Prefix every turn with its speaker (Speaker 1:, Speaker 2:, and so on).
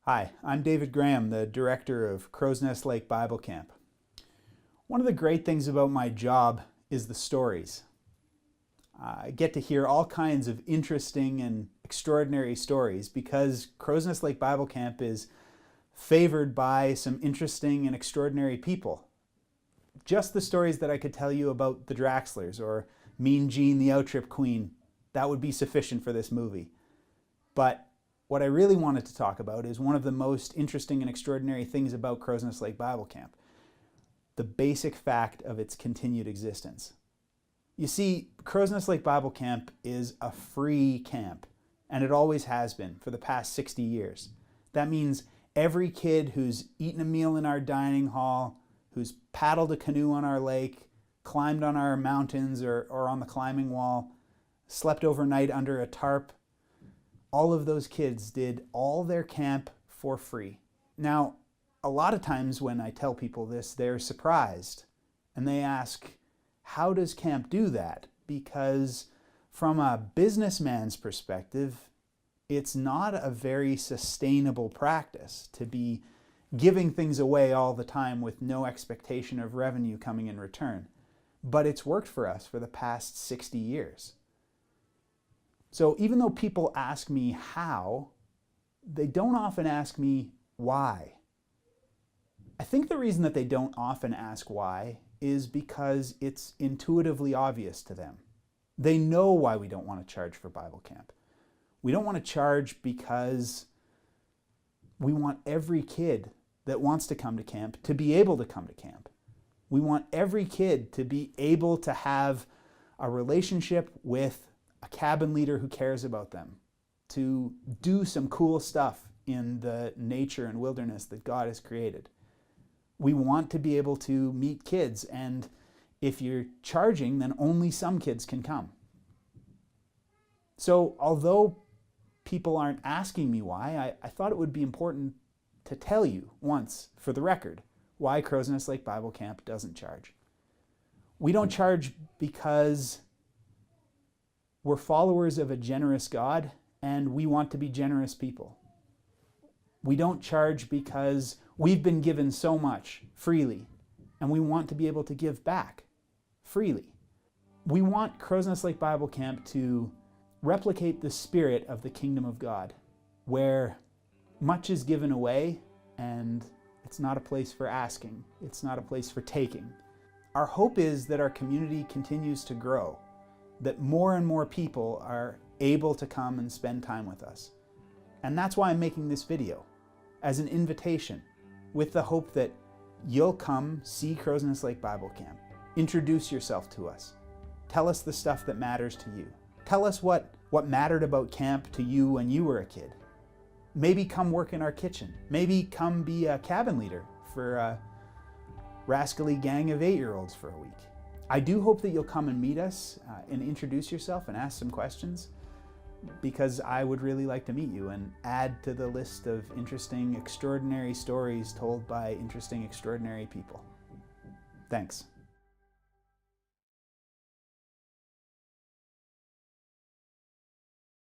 Speaker 1: Hi, I'm David Graham, the director of Crowsnest Lake Bible Camp. One of the great things about my job is the stories. I get to hear all kinds of interesting and extraordinary stories because Crowsnest Lake Bible Camp is favored by some interesting and extraordinary people. Just the stories that I could tell you about the Draxlers or Mean Jean the Outtrip Queen, that would be sufficient for this movie. But what I really wanted to talk about is one of the most interesting and extraordinary things about Crowsnest Lake Bible Camp, the basic fact of its continued existence. You see, Crowsnest Lake Bible Camp is a free camp, and it always has been for the past 60 years. That means every kid who's eaten a meal in our dining hall, who's paddled a canoe on our lake, climbed on our mountains or on the climbing wall, slept overnight under a tarp, all of those kids did all their camp for free. Now, a lot of times when I tell people this, they're surprised and they ask, how does camp do that? Because from a businessman's perspective, it's not a very sustainable practice to be giving things away all the time with no expectation of revenue coming in return. But it's worked for us for the past 60 years. So even though people ask me how, they don't often ask me why. I think the reason that they don't often ask why is because it's intuitively obvious to them. They know why we don't want to charge for Bible camp. We don't want to charge because we want every kid that wants to come to camp to be able to come to camp. We want every kid to be able to have a relationship with a cabin leader who cares about them, to do some cool stuff in the nature and wilderness that God has created. We want to be able to meet kids, and if you're charging, then only some kids can come. So although people aren't asking me why, I thought it would be important to tell you once, for the record, why Crowsnest Lake Bible Camp doesn't charge. We don't charge because we're followers of a generous God, and we want to be generous people. We don't charge because we've been given so much freely, and we want to be able to give back freely. We want Crowsnest Lake Bible Camp to replicate the spirit of the kingdom of God, where much is given away, and it's not a place for asking. It's not a place for taking. Our hope is that our community continues to grow, that more and more people are able to come and spend time with us. And that's why I'm making this video, as an invitation, with the hope that you'll come see Crowsnest Lake Bible Camp. Introduce yourself to us. Tell us the stuff that matters to you. Tell us what mattered about camp to you when you were a kid. Maybe come work in our kitchen. Maybe come be a cabin leader for a rascally gang of 8-year-olds for a week. I do hope that you'll come and meet us and introduce yourself and ask some questions, because I would really like to meet you and add to the list of interesting, extraordinary stories told by interesting, extraordinary people. Thanks.